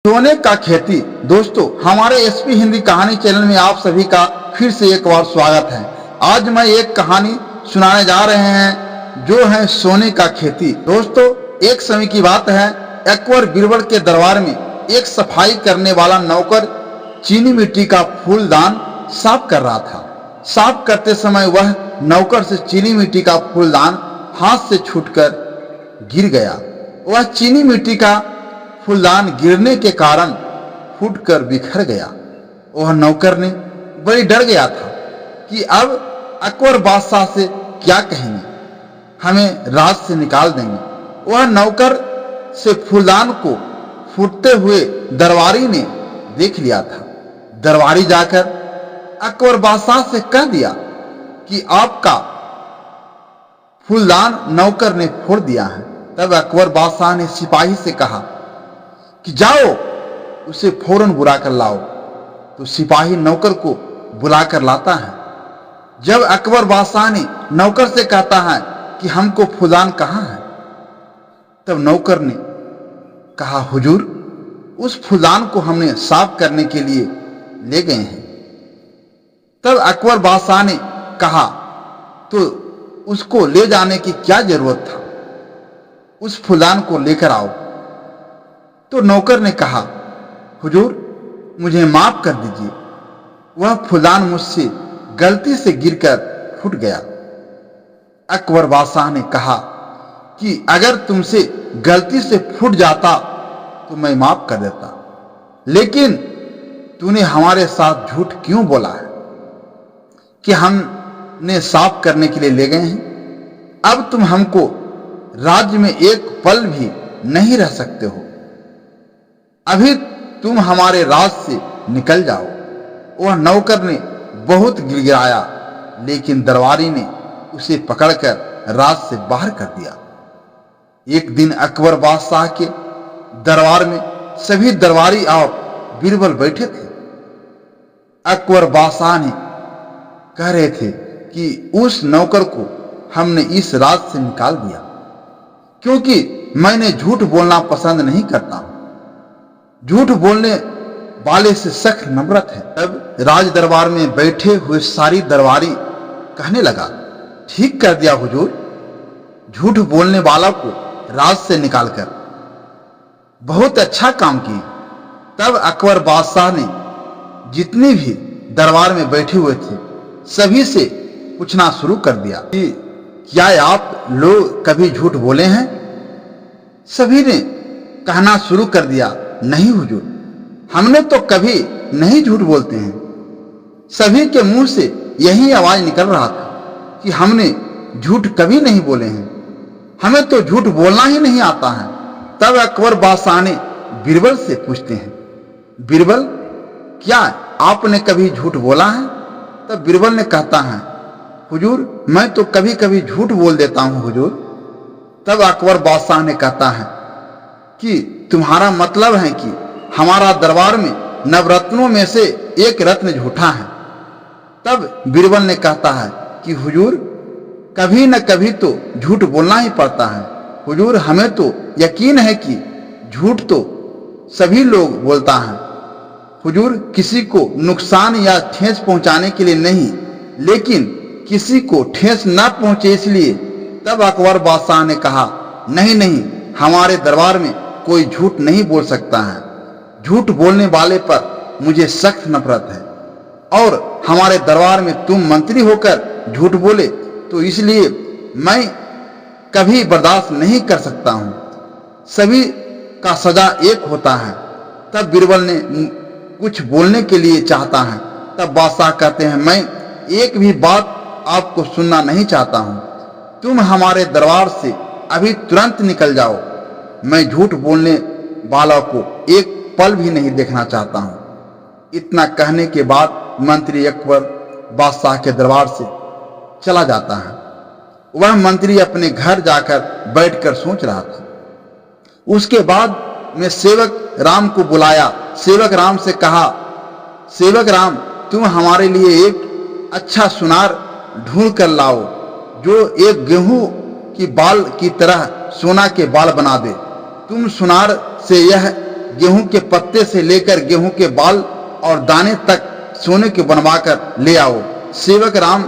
सोने का खेती। दोस्तों, हमारे एसपी हिंदी कहानी चैनल में आप सभी का फिर से एक बार स्वागत है। आज मैं एक कहानी सुनाने जा रहे हैं जो है सोने का खेती। दोस्तों, एक समय की बात है, अकबर बीरबल के दरबार में एक सफाई करने वाला नौकर चीनी मिट्टी का फूलदान साफ कर रहा था। साफ करते समय वह नौकर से चीनी मिट्टी का फूलदान हाथ से छूटकर गिर गया। वह चीनी मिट्टी का फूलदान गिरने के कारण फूटकर बिखर गया। वह नौकर ने बड़ी डर गया था कि अब अकबर बादशाह से क्या कहेंगे, हमें राज से निकाल देंगे। वह नौकर से फूलदान को फूटते हुए दरबारी ने देख लिया था। दरबारी जाकर अकबर बादशाह से कह दिया कि आपका फूलदान नौकर ने फोड़ दिया है। तब अकबर बादशाह ने सिपाही से कहा कि जाओ उसे फौरन बुला कर लाओ। तो सिपाही नौकर को बुलाकर लाता है। जब अकबर बादशाह ने नौकर से कहता है कि हमको फूलदान कहाँ है, तब नौकर ने कहा, हुजूर, उस फूलदान को हमने साफ करने के लिए ले गए हैं। तब अकबर बादशाह ने कहा, तो उसको ले जाने की क्या जरूरत था, उस फूलदान को लेकर आओ। तो नौकर ने कहा, हुजूर, मुझे माफ कर दीजिए, वह फूलदान मुझसे गलती से गिरकर फूट गया। अकबर बादशाह ने कहा कि अगर तुमसे गलती से फूट जाता तो मैं माफ कर देता, लेकिन तूने हमारे साथ झूठ क्यों बोला है कि हमने साफ करने के लिए ले गए हैं। अब तुम हमको राज्य में एक पल भी नहीं रह सकते हो। अभी तुम हमारे राज से निकल जाओ। वह नौकर ने बहुत गिड़गिड़ाया, लेकिन दरबारी ने उसे पकड़कर राज से बाहर कर दिया। एक दिन अकबर बादशाह के दरबार में सभी दरबारी और बीरबल बैठे थे। अकबर बादशाह ने कह रहे थे कि उस नौकर को हमने इस राज से निकाल दिया क्योंकि मैंने झूठ बोलना पसंद नहीं करता हूं। झूठ बोलने वाले से सख्त नफरत है। तब राज दरबार में बैठे हुए सारी दरबारी कहने लगा, ठीक कर दिया हुजूर, झूठ बोलने वाला को राज से निकालकर बहुत अच्छा काम किए। तब अकबर बादशाह ने जितने भी दरबार में बैठे हुए थे सभी से पूछना शुरू कर दिया कि क्या आप लोग कभी झूठ बोले हैं। सभी ने कहना शुरू कर दिया, नहीं हुजूर, हमने तो कभी नहीं झूठ बोलते हैं। सभी के मुंह से यही आवाज निकल रहा था कि हमने झूठ कभी नहीं बोले हैं, हमें तो झूठ बोलना ही नहीं आता है। तब अकबर बादशाह ने बीरबल से पूछते हैं, बीरबल, क्या आपने कभी झूठ बोला है। तब बीरबल ने कहता है, हुजूर, मैं तो कभी कभी झूठ बोल देता हूं हुजूर। तब अकबर बादशाह ने कहता है कि तुम्हारा मतलब है कि हमारा दरबार में नवरत्नों में से एक रत्न झूठा है। तब बीरबल ने कहता है कि हुजूर, कभी न कभी तो झूठ बोलना ही पड़ता है। हुजूर, हमें तो यकीन है कि झूठ तो सभी लोग बोलता है। हुजूर, किसी को नुकसान या ठेस पहुंचाने के लिए नहीं, लेकिन किसी को ठेस न पहुंचे इसलिए। तब अकबर बादशाह ने कहा, नहीं नहीं, हमारे दरबार में कोई झूठ नहीं बोल सकता है। झूठ बोलने वाले पर मुझे सख्त नफरत है और हमारे दरबार में तुम मंत्री होकर झूठ बोले तो इसलिए मैं कभी बर्दाश्त नहीं कर सकता हूं। सभी का सजा एक होता है। तब बीरबल ने कुछ बोलने के लिए चाहता है। तब बादशाह कहते हैं, मैं एक भी बात आपको सुनना नहीं चाहता हूं। तुम हमारे दरबार से अभी तुरंत निकल जाओ। मैं झूठ बोलने वाला को एक पल भी नहीं देखना चाहता हूं। इतना कहने के बाद मंत्री अकबर बादशाह के दरबार से चला जाता है। वह मंत्री अपने घर जाकर बैठकर सोच रहा था। उसके बाद में सेवक राम को बुलाया। सेवक राम से कहा, सेवक राम, तुम हमारे लिए एक अच्छा सुनार ढूंढ कर लाओ जो एक गेहूं की बाल की तरह सोना के बाल बना दे। तुम सुनार से यह गेहूं के पत्ते से लेकर गेहूं के बाल और दाने तक सोने के बनवाकर ले आओ। सेवक राम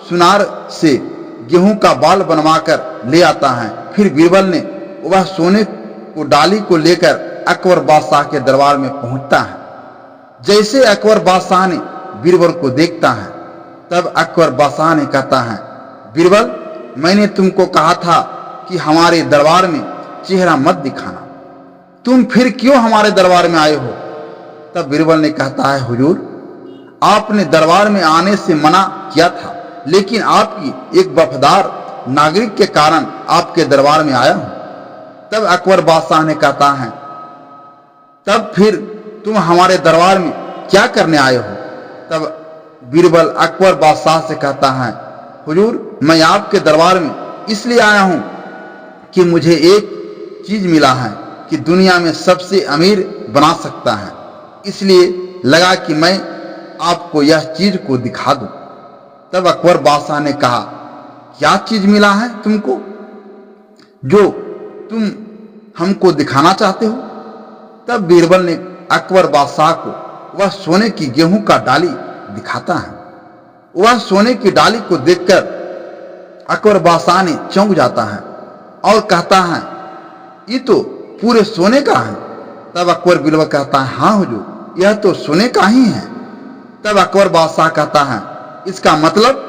सुनार से गेहूं का बाल बनवाकर ले आता है। फिर बीरबल ने वह सोने को डाली को लेकर अकबर बादशाह के दरबार में पहुंचता है। जैसे अकबर बादशाह ने बीरबल को देखता है, तब अकबर बादशाह ने कहता है, बीरबल, मैंने तुमको कहा था कि हमारे दरबार में चेहरा मत दिखाना, तुम फिर क्यों हमारे दरबार में आए हो? तब बीरबल ने कहता है, हुजूर, आपने दरबार में आने से मना किया था, लेकिन आपकी एक वफादार नागरिक के कारण आपके दरबार में आया हूं। तब अकबर बादशाह ने कहता है, तब फिर तुम हमारे दरबार में क्या करने आए हो? तब बीरबल अकबर बादशाह से कहता है, हुजूर, मैं आपके दरबार में इसलिए आया हूं कि मुझे एक चीज मिला है कि दुनिया में सबसे अमीर बना सकता है, इसलिए लगा कि मैं आपको यह चीज को दिखा दूं। तब अकबर बादशाह ने कहा, क्या चीज मिला है तुमको जो तुम हमको दिखाना चाहते हो? तब बीरबल ने अकबर बादशाह को वह सोने की गेहूं का डाली दिखाता है। वह सोने की डाली को देखकर अकबर बादशाह ने चौंक जाता है और कहता है, ये तो पूरे सोने का है। तब अकबर बीरबल कहता है, हाँ हुजूर, यह तो सोने का ही है। तब अकबर बादशाह कहता है, इसका मतलब?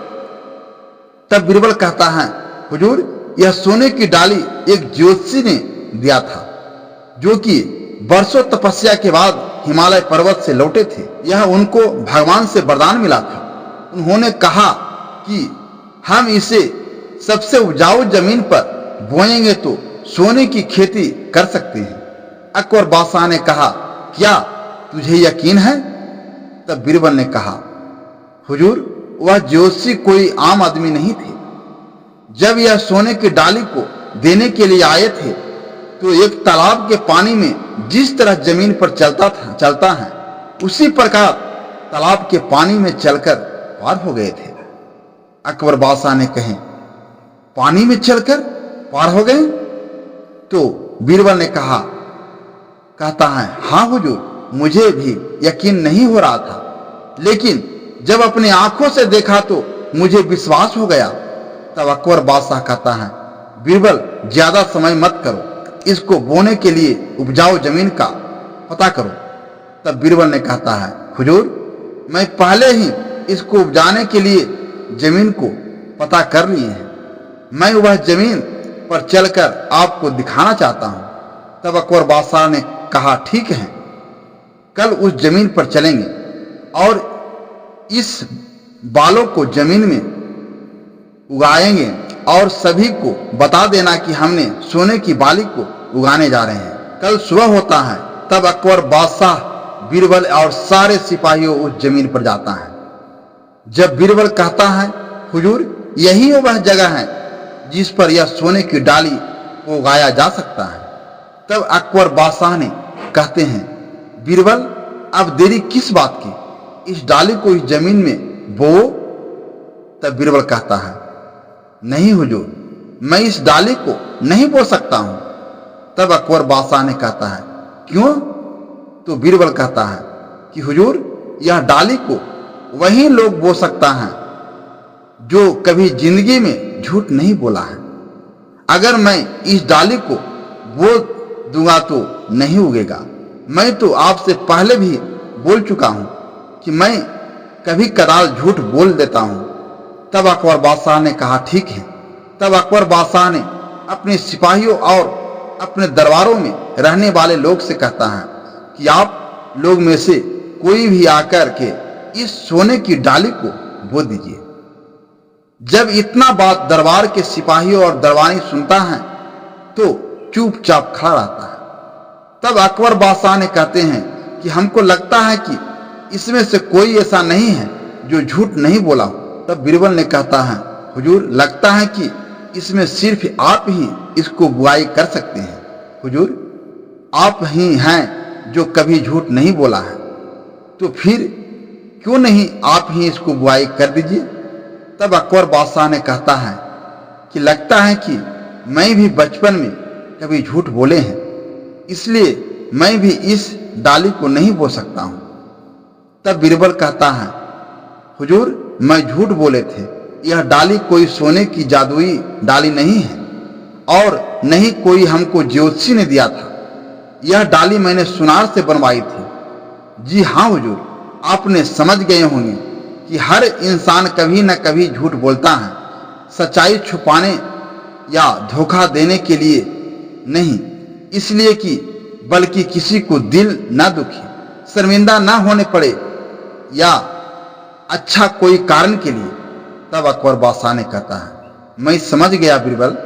तब बीरबल कहता है, हुजूर, यह सोने की डाली एक ज्योतिषी ने दिया था, जो कि वर्षों तपस्या के बाद हिमालय पर्वत से लौटे थे। यह उनको भगवान से वरदान मिला था। उन्होंने कहा कि हम इसे सबसे उपजाऊ जमीन पर बोएंगे तो सोने की खेती कर सकते हैं। अकबर बादशाह ने कहा, क्या तुझे यकीन है? तब बीरबल ने कहा, हुजूर, वह ज्योतिषी कोई आम आदमी नहीं थे। जब यह सोने की डाली को देने के लिए आए थे, तो एक तालाब के पानी में जिस तरह जमीन पर चलता है, उसी प्रकार तालाब के पानी में चलकर पार हो गए थे। अकबर बादशाह ने कहे, पानी में चलकर पार हो गए? तो बीरबल ने कहता है, हाँ हुजूर, मुझे भी यकीन नहीं हो रहा था, लेकिन जब अपनी आंखों से देखा तो मुझे विश्वास हो गया। तब अकबर बादशाह कहता है, बीरबल, ज्यादा समय मत करो, इसको बोने के लिए उपजाऊ जमीन का पता करो। तब बीरबल ने कहता है, हुजूर, मैं पहले ही इसको उपजाने के लिए जमीन को पता कर लिए हैं। मैं वह जमीन पर चलकर आपको दिखाना चाहता हूं। तब अकबर बादशाह ने कहा, ठीक है, कल उस जमीन पर चलेंगे और इस बालों को जमीन में उगाएंगे और सभी को बता देना कि हमने सोने की बाली को उगाने जा रहे हैं। कल सुबह होता है, तब अकबर बादशाह, बीरबल और सारे सिपाहियों उस जमीन पर जाता है। जब बीरबल कहता है, हुजूर, यही वह जगह है जिस पर यह सोने की डाली को उगाया जा सकता है। तब अकबर बादशाह ने कहते हैं, बीरबल, अब देरी किस बात की? इस डाली को इस जमीन में बो। तब बीरबल कहता है, नहीं हुजूर, मैं इस डाली को नहीं बो सकता हूं। तब अकबर बादशाह ने कहता है, क्यों? तो बीरबल कहता है कि हुजूर, यह डाली को वही लोग बो सकता है जो कभी जिंदगी में झूठ नहीं बोला है। अगर मैं इस डाली को बो दूंगा तो नहीं उगेगा। मैं तो आपसे पहले भी बोल चुका हूं कि मैं कभी कदाल झूठ बोल देता हूं। तब अकबर बादशाह ने कहा, ठीक है। तब अकबर बादशाह ने अपने सिपाहियों और अपने दरबारों में रहने वाले लोग से कहता है कि आप लोग में से कोई भी आकर के इस सोने की डाली को बो दीजिए। जब इतना बात दरबार के सिपाहियों और दरबारी सुनता है तो चुपचाप खड़ा रहता है। तब अकबर बादशाह ने कहते हैं कि हमको लगता है कि इसमें से कोई ऐसा नहीं है जो झूठ नहीं बोला हो। तब बीरबल ने कहता है, हुजूर, लगता है कि इसमें सिर्फ आप ही इसको बुआई कर सकते हैं। हुजूर, आप ही हैं जो कभी झूठ नहीं बोला है, तो फिर क्यों नहीं आप ही इसको बुआई कर दीजिए। तब अकबर बादशाह ने कहता है कि लगता है कि मैं भी बचपन में कभी झूठ बोले हैं, इसलिए मैं भी इस डाली को नहीं बो सकता हूं। तब बीरबल कहता है, हुजूर मैं झूठ बोले थे, यह डाली कोई सोने की जादुई डाली नहीं है और नहीं कोई हमको ज्योतिषी ने दिया था। यह डाली मैंने सुनार से बनवाई थी। जी हाँ हुजूर, आपने समझ गए होंगे कि हर इंसान कभी न कभी झूठ बोलता है, सच्चाई छुपाने या धोखा देने के लिए नहीं, इसलिए कि बल्कि किसी को दिल न दुखे, शर्मिंदा न होने पड़े या अच्छा कोई कारण के लिए। तब अकबर बादशाह ने कहता है, मैं समझ गया बीरबल,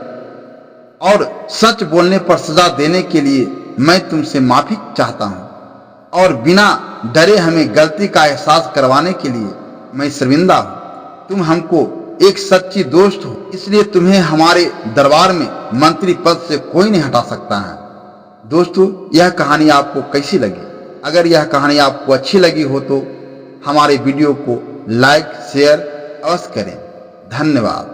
और सच बोलने पर सजा देने के लिए मैं तुमसे माफी चाहता हूं और बिना डरे हमें गलती का एहसास करवाने के लिए मैं शर्मिंदा हूं। तुम हमको एक सच्ची दोस्त हो, इसलिए तुम्हें हमारे दरबार में मंत्री पद से कोई नहीं हटा सकता है। दोस्तों, यह कहानी आपको कैसी लगी? अगर यह कहानी आपको अच्छी लगी हो तो हमारे वीडियो को लाइक शेयर अवश्य करें। धन्यवाद।